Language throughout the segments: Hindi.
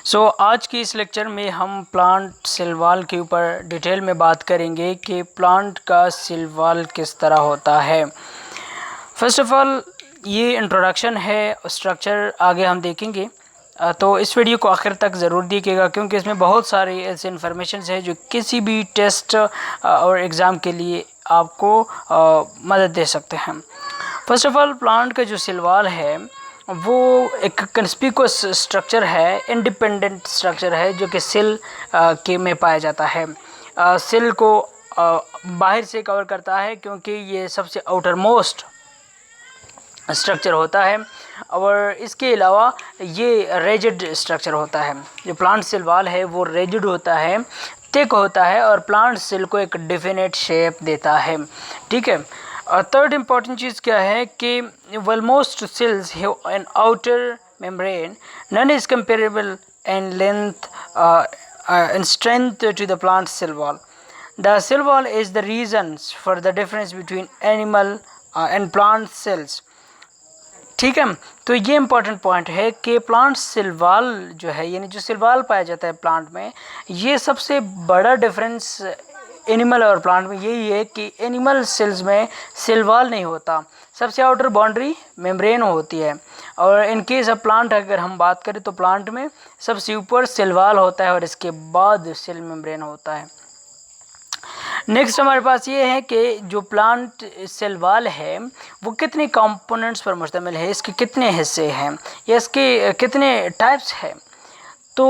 आज की इस लेक्चर में हम प्लांट सेल वॉल के ऊपर डिटेल में बात करेंगे कि प्लांट का सेल वॉल किस तरह होता है। फर्स्ट ऑफ ऑल ये इंट्रोडक्शन है, स्ट्रक्चर आगे हम देखेंगे। तो इस वीडियो को आखिर तक ज़रूर देखिएगा क्योंकि इसमें बहुत सारे ऐसे इन्फॉर्मेशन है जो किसी भी टेस्ट और एग्ज़ाम के लिए आपको मदद दे सकते हैं। फर्स्ट ऑफ ऑल प्लांट का जो सेल वॉल है वो एक कंस्पिकुअस स्ट्रक्चर है, इंडिपेंडेंट स्ट्रक्चर है जो कि सेल के में पाया जाता है। सेल को बाहर से कवर करता है क्योंकि ये सबसे आउटर मोस्ट स्ट्रक्चर होता है और इसके अलावा ये रेजिड स्ट्रक्चर होता है। जो प्लांट सेल वॉल है वो रेजिड होता है, थिक होता है और प्लांट सेल को एक डेफिनेट शेप देता है। ठीक है। और थर्ड इम्पॉर्टेंट चीज़ क्या है कि well most cells have an outer membrane none is comparable in length and strength to the plant cell wall. The cell wall is the reasons for the difference between animal and plant cells. ठीक है। तो ये इम्पॉर्टेंट पॉइंट है कि प्लांट सेल वॉल जो है यानी जो सेल वॉल पाया जाता है प्लांट में, ये सबसे बड़ा डिफरेंस एनिमल और प्लांट में यही है कि एनिमल सेल्स में सेल वॉल नहीं होता, सबसे आउटर बाउंड्री मेम्ब्रेन होती है। और इन केस ऑफ प्लांट अगर हम बात करें तो प्लांट में सबसे ऊपर सेल वॉल होता है और इसके बाद सेल मेम्ब्रेन होता है। नेक्स्ट हमारे पास ये है कि जो प्लांट सेल वॉल है वो कितने कंपोनेंट्स पर मुश्तमिल है, इसके कितने हिस्से हैं या इसके कितने टाइप्स हैं। तो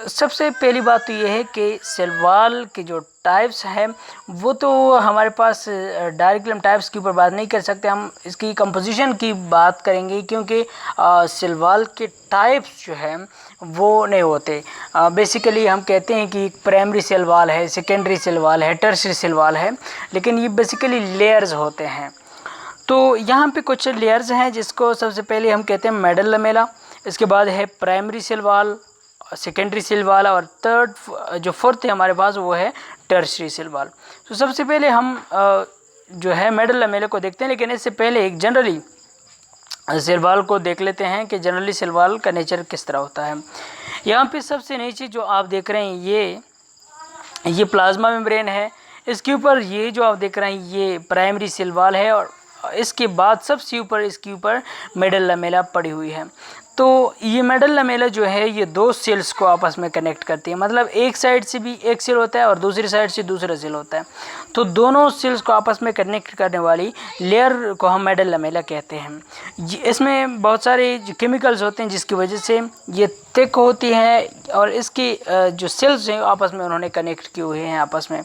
सबसे पहली बात तो ये है कि सेल वॉल के जो टाइप्स हैं वो तो हमारे पास डायरेक्टली हम टाइप्स के ऊपर बात नहीं कर सकते, हम इसकी कंपोजिशन की बात करेंगे क्योंकि सेल वॉल के टाइप्स जो हैं वो नहीं होते। बेसिकली हम कहते हैं कि प्राइमरी सेल वॉल है, सेकेंडरी सेल वॉल है, टर्शियरी सेल वॉल है, लेकिन ये बेसिकली लेयर्स होते हैं। तो यहाँ पे कुछ लेयर्स हैं जिसको सबसे पहले हम कहते हैं मेडल लमेला, इसके बाद है primary cell wall, secondary cell wall और थर्ड जो फोर्थ है हमारे पास वो है टर्शियरी सेल वॉल। तो सबसे पहले हम जो है मेडल लमेला को देखते हैं, लेकिन इससे पहले एक जनरली सेल वॉल को देख लेते हैं कि जनरली सेल वॉल का नेचर किस तरह होता है। यहाँ पे सबसे नीचे जो आप देख रहे हैं ये प्लाज्मा मेम्ब्रेन है, इसके ऊपर ये जो आप देख रहे हैं ये प्राइमरी सेल वॉल है और इसके बाद सबसे ऊपर इसके ऊपर मेडल लमेला पड़ी हुई है। तो ये मेडल लमेला जो है ये दो सेल्स को आपस में कनेक्ट करती है, मतलब एक साइड से भी एक सेल होता है और दूसरी साइड से दूसरा सेल होता है। तो दोनों सेल्स को आपस में कनेक्ट करने वाली लेयर को हम मेडल लमेला कहते हैं। इसमें बहुत सारे जो केमिकल्स होते हैं जिसकी वजह से ये थिक होती है और इसकी जो सेल्स हैं आपस में उन्होंने कनेक्ट किए हुए हैं आपस में।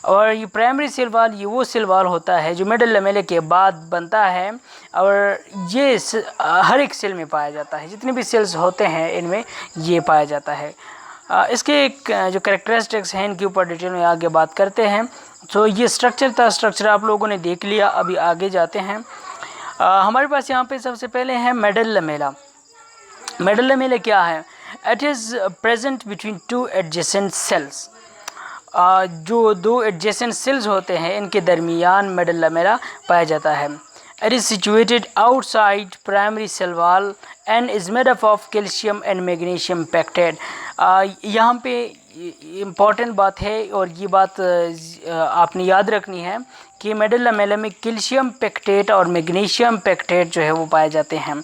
और ये प्राइमरी सेल वॉल ये वो सेल वॉल होता है जो मेडल लमेले के बाद बनता है और ये हर एक सेल में पाया जाता है, जितने भी सेल्स होते हैं इनमें ये पाया जाता है। इसके एक जो कैरेक्टरिस्टिक्स हैं इनके ऊपर डिटेल में आगे बात करते हैं। तो ये स्ट्रक्चर आप लोगों ने देख लिया, अभी आगे जाते हैं। हमारे पास यहाँ पे सबसे पहले है मेडल लमेला। मेडल लमेला क्या है? It is present between two adjacent sales. जो दो एडजेसेंट सेल्स होते हैं इनके दरमियान मेडल लमेला पाया जाता है। It is situated outside primary cell wall and is made up of calcium and magnesium pectate. यहाँ पे इम्पॉर्टेंट बात है और ये बात आपने याद रखनी है कि मेडल लमेला में कैल्शियम पेक्टेट और मैग्नीशियम पेक्टेट जो है वो पाए जाते हैं।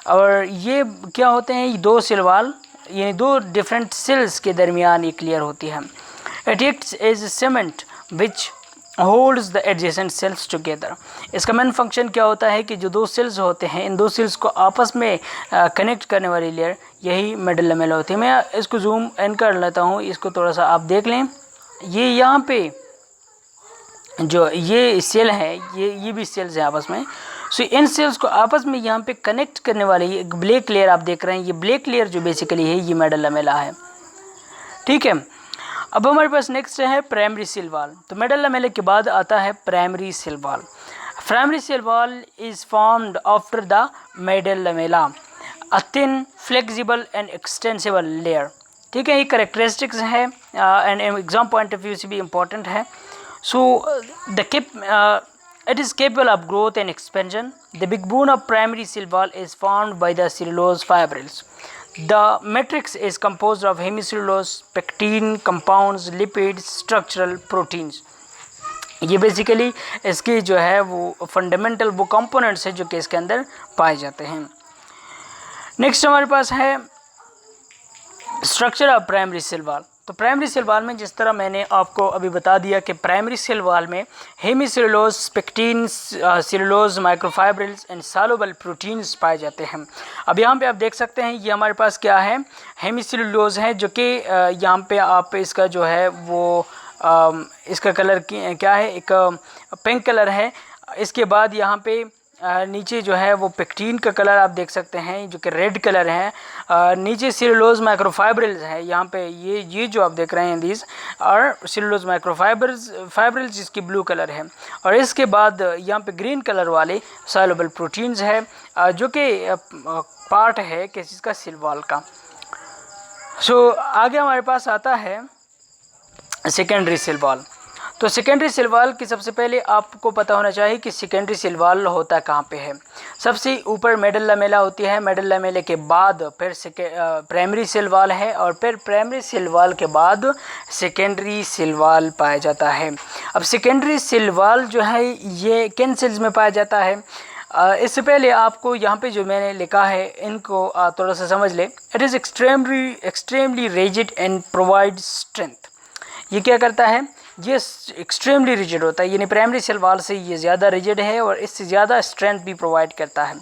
और ये क्या होते हैं? ये दो सेल वॉल यानी दो डिफरेंट सेल्स के दरमियान ये क्लियर होती है। It acts as a cement which holds the adjacent cells together. इसका मेन फंक्शन क्या होता है कि जो दो सेल्स होते हैं इन दो सेल्स को आपस में कनेक्ट करने वाली लेयर यही मेडल लमेला होती है। मैं इसको जूम इन कर लेता हूँ, इसको थोड़ा सा आप देख लें। ये यहाँ पे जो ये सेल है ये भी सेल्स हैं आपस में। सो इन सेल्स को आपस में यहाँ पे कनेक्ट करने वाली एक ब्लैक लेयर आप देख रहे हैं, ये ब्लैक लेयर जो बेसिकली है ये मेडल लमेला है। ठीक है। अब हमारे पास नेक्स्ट है प्राइमरी सेल वॉल। तो मेडल लमेला के बाद आता है primary cell wall. Primary cell wall is formed after the middle lamella, a thin flexible and extensible layer. ठीक है, ये करेक्टरिस्टिक्स है and exam point of view से भी इम्पॉर्टेंट है। So it is capable of growth and expansion. The big bone of primary cell wall is formed by the cellulose fibrils. The matrix is composed of hemicellulose, pectin, compounds, lipids, structural proteins. ये बेसिकली इसकी जो है वो फंडामेंटल वो कंपोनेंट्स है जो कि इसके अंदर पाए जाते हैं। नेक्स्ट हमारे पास है structure of primary cell wall. तो प्राइमरी सेल वॉल में जिस तरह मैंने आपको अभी बता दिया कि प्राइमरी सेल वॉल में hemicellulose, pectin, cellulose, microfibrils and soluble proteins पाए जाते हैं। अब यहाँ पे आप देख सकते हैं ये हमारे पास क्या है, हेमीसेलुलोज है जो कि यहाँ पे आप इसका जो है वो इसका कलर क्या है, एक पिंक कलर है। इसके बाद यहाँ पे नीचे जो है वो पेक्टिन का कलर आप देख सकते हैं जो कि रेड कलर है। नीचे सेलुलोज माइक्रोफाइब्रिल्स है, यहाँ पे ये जो आप देख रहे हैं दीज और सेलुलोज माइक्रोफाइब्रिल्स जिसकी ब्लू कलर है। और इसके बाद यहाँ पे ग्रीन कलर वाले सॉल्युबल प्रोटीन्स है जो कि पार्ट है किसका, सेल वॉल का। सो आगे हमारे पास आता है सेकेंडरी सेल वॉल। तो सेकेंडरी सेल वॉल की सबसे पहले आपको पता होना चाहिए कि सेकेंडरी सेल वॉल होता कहाँ पे है। सबसे ऊपर मिडल लैमेला होती है, मिडल लैमेले के बाद फिर प्राइमरी सेल वॉल है और फिर प्राइमरी सेल वॉल के बाद सेकेंडरी सेल वॉल पाया जाता है। अब सेकेंडरी सेल वॉल जो है ये किन सेल्स में पाया जाता है, इससे पहले आपको यहाँ पे जो मैंने लिखा है इनको थोड़ा सा समझ ले। It is extremely rigid and provide strength. ये क्या करता है, ये एक्सट्रीमली रिजिड होता है, यानी प्राइमरी सेल वॉल से ये ज़्यादा रिजिड है और इससे ज़्यादा स्ट्रेंथ भी प्रोवाइड करता है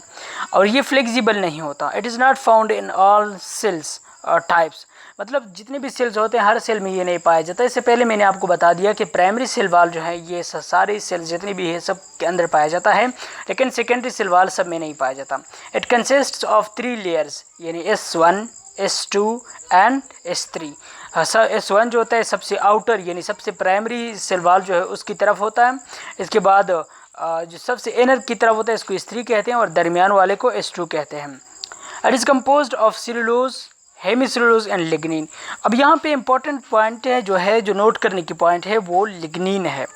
और ये फ्लेक्सिबल नहीं होता। It is not found in all cells types, मतलब जितने भी सेल्स होते हैं हर सेल में ये नहीं पाया जाता। इससे पहले मैंने आपको बता दिया कि प्राइमरी सेल वॉल जो है ये सारे सेल्स जितनी भी है सब के अंदर पाया जाता है, लेकिन सेकेंडरी सेल वॉल सब में नहीं पाया जाता। इट कंसिस्ट ऑफ 3 लेयर्स यानी S1, S2 and S3। S1 जो होता है सबसे आउटर यानी सबसे प्राइमरी सेल वॉल जो है उसकी तरफ होता है। इसके बाद जो सबसे इनर की तरफ होता है इसको S3 कहते हैं और दरमियान वाले को S2 कहते हैं। It is composed of cellulose, hemicellulose and lignin. अब यहाँ पे इम्पॉर्टेंट पॉइंट है जो नोट करने की पॉइंट है वो लिग्निन है।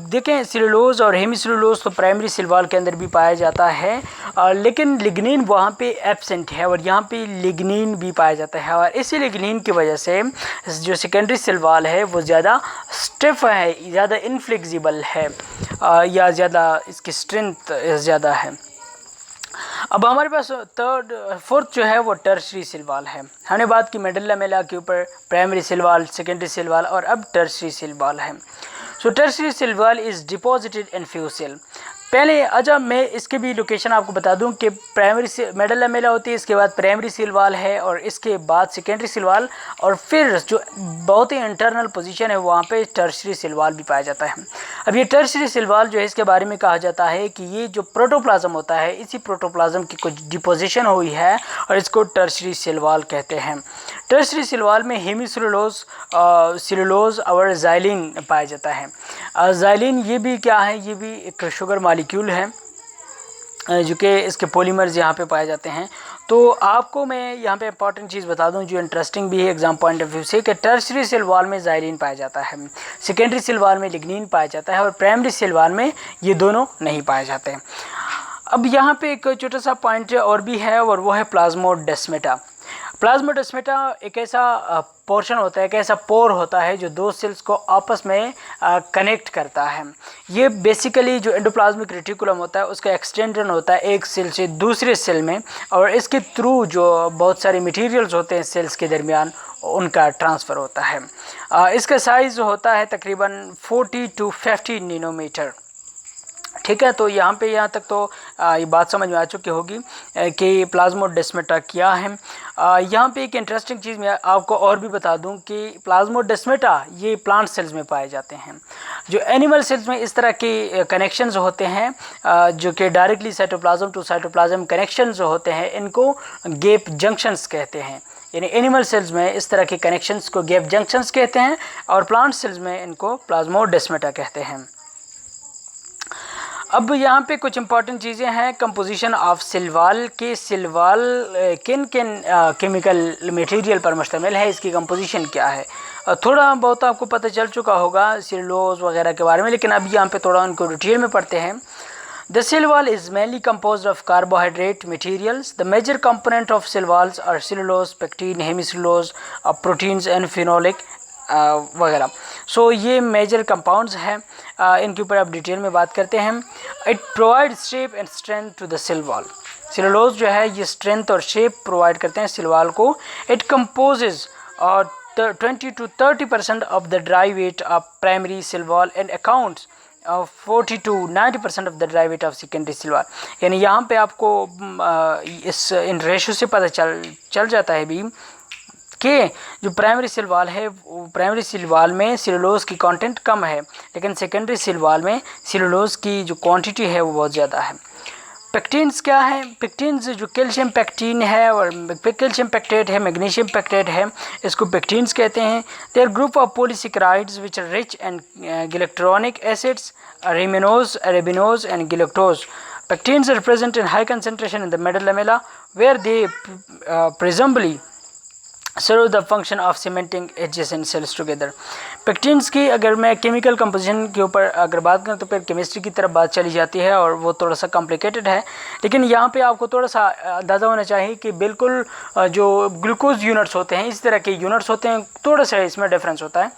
देखें सेलुलोज और हेमीसेलुलोज तो प्राइमरी सेल वॉल के अंदर भी पाया जाता है लेकिन लिग्निन वहाँ पे एब्सेंट है और यहाँ पे लिग्निन भी पाया जाता है और इसी लिग्निन की वजह से जो सेकेंडरी सेल वॉल है वो ज़्यादा स्टिफ है, ज़्यादा इनफ्लेक्सिबल है या ज़्यादा इसकी स्ट्रेंथ ज़्यादा है। अब हमारे पास फोर्थ जो है वो टर्शरी सेल वॉल है। हमने बात की मिडल लैमेला के ऊपर, primary cell wall, secondary cell wall और अब टर्शरी सेल वॉल है। So tertiary cell wall is deposited in few cell. पहले अच्छा मैं इसके भी लोकेशन आपको बता दूं कि प्राइमरी से मिडल लैमेला होती है, इसके बाद प्राइमरी सेल वॉल है और इसके बाद सेकेंडरी सेल वॉल और फिर जो बहुत ही इंटरनल पोजीशन है वहाँ पे टर्शरी सेल वॉल भी पाया जाता है। अब ये टर्शरी सेल वॉल जो है इसके बारे में कहा जाता है कि ये जो प्रोटोप्लाज्म होता है इसी प्रोटोप्लाज्म की कुछ डिपोजिशन हुई है और इसको टर्शरी सेल वॉल कहते हैं। टर्शरी सेल वॉल में हेमीसेलुलोज, सेलुलोज और ज़ाइलिन पाया जाता है। ज़ाइलिन ये भी क्या है, ये भी एक शुगर मॉलिक्यूल है जो कि इसके पॉलीमर्स यहाँ पे पाए जाते हैं। तो आपको मैं यहाँ पे इंपॉर्टेंट चीज़ बता दूँ जो इंटरेस्टिंग भी है एग्जाम पॉइंट ऑफ व्यू से कि टर्शरी सेल वॉल में ज़ाइलिन पाया जाता है, सेकेंडरी सेल वॉल में लिग्निन पाया जाता है और प्राइमरी सेल वॉल में ये दोनों नहीं पाए जाते। अब यहाँ पे एक छोटा सा पॉइंट और भी है और वो है प्लाज्मोडेस्माटा। प्लाज्मोडेस्माटा एक ऐसा पोर्शन होता है, एक ऐसा पोर होता है जो दो सेल्स को आपस में कनेक्ट करता है। ये बेसिकली जो एंडोप्लाज्मिक रेटिकुलम होता है उसका एक्सटेंशन होता है एक सेल से दूसरे सेल में और इसके थ्रू जो बहुत सारे मटेरियल्स होते हैं सेल्स के दरमियान उनका ट्रांसफ़र होता है। इसका साइज़ होता है तकरीबन 40 to 50 नैनोमीटर। ठीक है, तो यहाँ तक तो ये बात समझ में आ चुकी होगी कि प्लाज्मोडेस्माटा क्या है। यहाँ पे एक इंटरेस्टिंग चीज़ मैं आपको और भी बता दूं कि प्लाज्मोडेस्माटा ये प्लांट सेल्स में पाए जाते हैं। जो एनिमल सेल्स में इस तरह के कनेक्शंस होते हैं जो कि directly cytoplasm to cytoplasm connections होते हैं, इनको गैप जंक्शंस कहते हैं। यानी एनिमल सेल्स में इस तरह के कनेक्शंस को गैप जंक्शंस कहते हैं और प्लांट सेल्स में इनको प्लाज्मोडेस्माटा कहते हैं। अब यहाँ पे कुछ इंपॉर्टेंट चीज़ें हैं। कंपोजिशन ऑफ सेल वॉल के सेल वॉल किन किन केमिकल मटेरियल पर मुश्तमिल है, इसकी कंपोजिशन क्या है, थोड़ा बहुत आपको पता चल चुका होगा सेलुलोज वगैरह के बारे में, लेकिन अब यहाँ पे थोड़ा उनको डिटेल में पढ़ते हैं। The cell wall is mainly composed of carbohydrate materials. The major component of cell walls are cellulose, pectin, hemicellulose, proteins and phenolic वगैरह. सो ये मेजर कंपाउंड्स हैं, इनके ऊपर आप डिटेल में बात करते हैं. It provide shape and strength to the cell wall. Cellulose जो है ये स्ट्रेंथ और शेप प्रोवाइड करते हैं सेल वॉल को. It composes 20 to 30% of the dry weight of primary cell wall and accounts 40 to 90% of the dry weight of secondary cell wall. यानी यहाँ पे आपको इन रेशो से पता चल जाता है भी कि जो प्राइमरी सेल वॉल है, प्राइमरी सेल वॉल में सेलुलोज की कंटेंट कम है, लेकिन सेकेंडरी सेल वॉल में सेलुलोज की जो क्वांटिटी है वो बहुत ज़्यादा है. पेक्टिन्स क्या है? पेक्टिन्स जो कैल्शियम पेक्टिन है और कैल्शियम पेक्टेट है, मैग्नीशियम पेक्टेट है, इसको पेक्टिन्स कहते हैं. They are group of polysaccharides which are rich and galacturonic acids, rhamnose, arabinose and galactose. Pectins are present in high concentration in the middle lamella where they presumably serve the function of cementing adjacent cells together. Pectins की अगर मैं केमिकल कंपोजिशन के ऊपर अगर बात करूँ तो फिर केमिस्ट्री की तरफ बात चली जाती है और वो थोड़ा सा कॉम्प्लिकेटेड है, लेकिन यहाँ पे आपको थोड़ा सा अंदाज़ा होना चाहिए कि बिल्कुल जो ग्लूकोज यूनिट्स होते हैं इस तरह के यूनिट्स होते हैं, थोड़ा सा इसमें डिफरेंस होता है.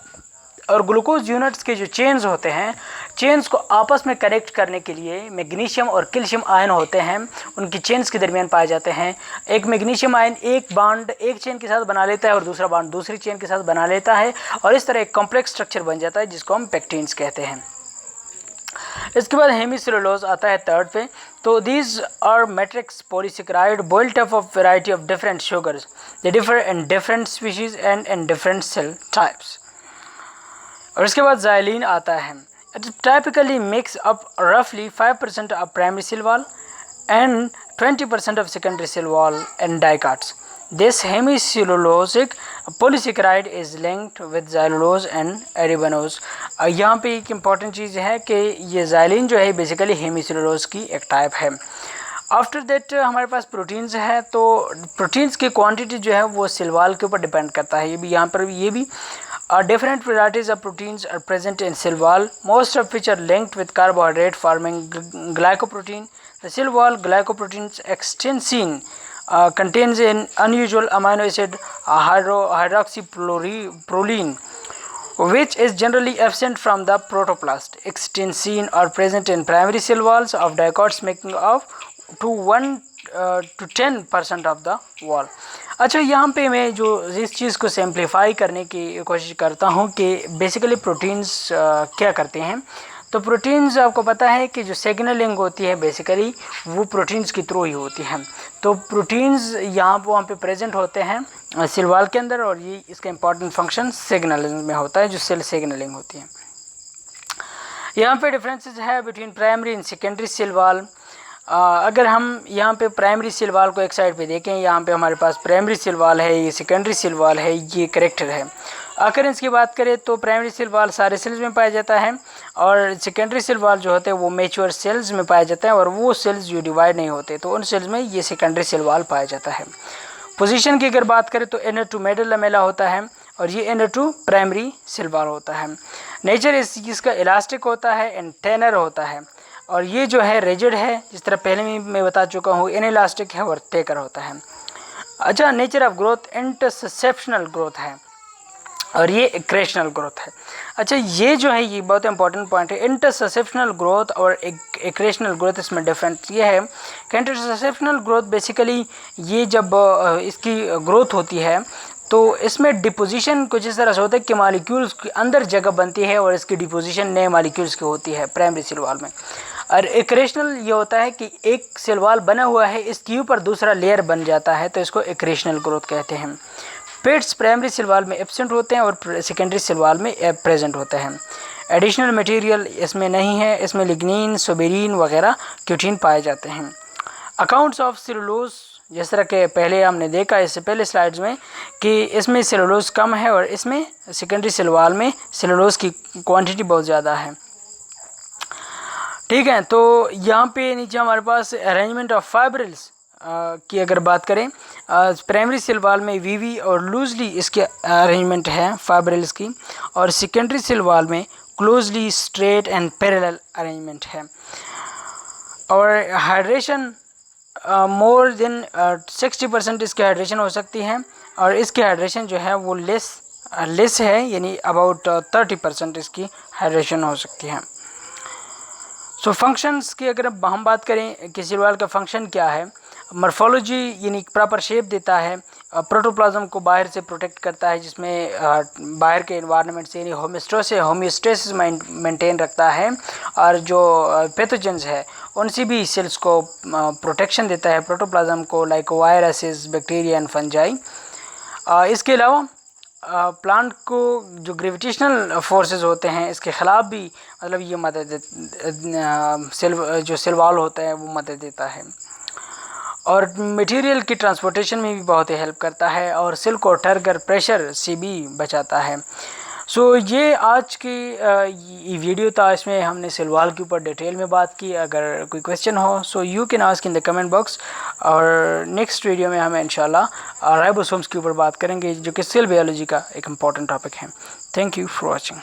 और ग्लूकोज यूनिट्स के जो चेन्स होते हैं, चेन्स को आपस में कनेक्ट करने के लिए मैग्नीशियम और कैल्शियम आयन होते हैं, उनकी चेन्स के दरमियान पाए जाते हैं. एक मैग्नीशियम आयन एक बॉन्ड एक चेन के साथ बना लेता है और दूसरा बॉन्ड दूसरी चेन के साथ बना लेता है और इस तरह एक कॉम्प्लेक्स स्ट्रक्चर बन जाता है जिसको हम पेक्टिन्स कहते हैं. इसके बाद हेमीसेलुलोज आता है थर्ड पे. तो these are matrix polysaccharide built up of variety of different sugars. They differ in different species and in different cell types. और इसके बाद ज़ाइलिन आता है. इट टाइपिकली मेक्स अप रफली 5% of primary cell wall and 20% of secondary cell wall and dicots. This hemicellulosic polysaccharide is linked with xylulose and arabinose. यहाँ पे एक इम्पॉर्टेंट चीज़ है कि ये ज़ाइलिन जो है बेसिकली हेमीसेलुलोज की एक टाइप है. आफ्टर दैट हमारे पास प्रोटीन्स है. तो प्रोटीन्स की क्वांटिटी जो है वो सेल वॉल के ऊपर डिपेंड करता है. ये भी यहाँ पर ये भी different varieties of proteins are present in cell wall, most of which are linked with carbohydrate forming glycoprotein. The cell wall glycoproteins extensine contains an unusual amino acid hydroxyproline, which is generally absent from the protoplast. Extensine are present in primary cell walls of dicots, making up to 1 to 10% of the wall. अच्छा, यहाँ पे मैं जो इस चीज़ को सिंप्लीफाई करने की कोशिश करता हूँ कि बेसिकली प्रोटीन्स क्या करते हैं. तो प्रोटीन्स आपको पता है कि जो सिग्नलिंग होती है बेसिकली वो प्रोटीन्स के थ्रू ही होती है. तो प्रोटीन्स वहाँ पे प्रेजेंट होते हैं सेल वॉल के अंदर और ये इसका इम्पॉर्टेंट फंक्शन सिग्नलिंग में होता है, जो सेल सिग्नलिंग होती है. यहाँ पे डिफरेंसेस है between primary and secondary cell wall. अगर हम यहाँ पे प्राइमरी सेल वॉल को एक साइड पे देखें, यहाँ पे हमारे पास प्राइमरी सेल वॉल है, ये सेकेंडरी सेल वॉल है, ये करेक्टर है. अकरेंस की बात करें तो प्राइमरी सेल वॉल सारे सेल्स में पाया जाता है और सेकेंडरी सेल वॉल जो होते हैं वो मैच्योर सेल्स में पाया जाता है और वो सेल्स जो डिवाइड नहीं होते तो उन सेल्स में ये सेकेंडरी सेल वॉल पाया जाता है. पोजीशन की अगर बात करें तो इनर टू मिडल लमेला होता है और ये inner to primary cell wall होता है. नेचर इसका इलास्टिक होता है एंड टेनर होता है और ये जो है रिजिड है, जिस तरह पहले मैं बता चुका हूँ, इनइलास्टिक है और टेकर होता है. अच्छा, नेचर ऑफ ग्रोथ इंटरसेप्शनल ग्रोथ है और ये एक्रेशनल ग्रोथ है. अच्छा, ये जो है ये बहुत इंपॉर्टेंट पॉइंट है. इंटरसेप्शनल ग्रोथ और एक्रेशनल ग्रोथ, इसमें डिफरेंस ये है कि इंटरसेप्शनल ग्रोथ बेसिकली ये जब इसकी ग्रोथ होती है तो इसमें डिपोजिशन कुछ इस तरह से होता है कि मॉलिक्यूल्स के अंदर जगह बनती है और इसकी डिपोजिशन नए मॉलिक्यूल्स की होती है प्राइमरी सेल वॉल में. और एक्रेशनल ये होता है कि एक सेल वॉल बना हुआ है, इसके ऊपर दूसरा लेयर बन जाता है, तो इसको एक्रेशनल ग्रोथ कहते हैं. पेट्स प्राइमरी सेल वॉल में एब्सेंट होते हैं और सेकेंडरी सेल वॉल में प्रेजेंट होते हैं. एडिशनल मटेरियल इसमें नहीं है, इसमें लिग्निन, सोबेरिन वगैरह क्यूटीन पाए जाते हैं. अकाउंट्स ऑफ सेलुलोज, जिस तरह के पहले हमने देखा इससे पहले स्लाइड्स में कि इसमें सेलुलोज कम है और इसमें सेकेंडरी सेल वॉल में सेलुलोज की क्वांटिटी बहुत ज़्यादा है. ठीक है, तो यहाँ पे नीचे हमारे पास अरेंजमेंट ऑफ फाइब्रिल्स की अगर बात करें, प्राइमरी सेल वॉल में वीवी और लूजली इसके अरेंजमेंट है फाइब्रिल्स की और सेकेंडरी सेल वॉल में closely straight and parallel arrangement है. और हाइड्रेशन मोर देन 60% इसकी हाइड्रेशन हो सकती है, और इसकी हाइड्रेशन जो है वो लेस है, यानी अबाउट 30% इसकी हाइड्रेशन हो सकती है। सो फंक्शंस की अगर हम बात करें कि सेल वॉल का फंक्शन क्या है, मॉर्फोलॉजी यानी प्रॉपर शेप देता है, प्रोटोप्लाज्म को बाहर से प्रोटेक्ट करता है, जिसमें बाहर के एनवायरनमेंट से यानी होमियोस्टेसिस मेंटेन रखता है, और जो पैथोजेंस है उनसे भी सेल्स को प्रोटेक्शन देता है, प्रोटोप्लाज्म को, like viruses, bacteria and fungi. इसके अलावा प्लांट को जो ग्रेविटेशनल फोर्सेस होते हैं इसके ख़िलाफ़ भी मतलब ये मदद सेल वॉल होता है वो मदद देता है, और मटेरियल की ट्रांसपोर्टेशन में भी बहुत ही हेल्प करता है, और सेल को टर्गर प्रेशर से भी बचाता है। सो ये आज की ये वीडियो था, इसमें हमने सेल वॉल के ऊपर डिटेल में बात की। अगर कोई क्वेश्चन हो so you can ask in the comment box, और नेक्स्ट वीडियो में हम इंशाल्लाह राइबोसोम्स के ऊपर बात करेंगे, जो कि सेल बायोलॉजी का एक इम्पॉर्टेंट टॉपिक है। Thank you for watching.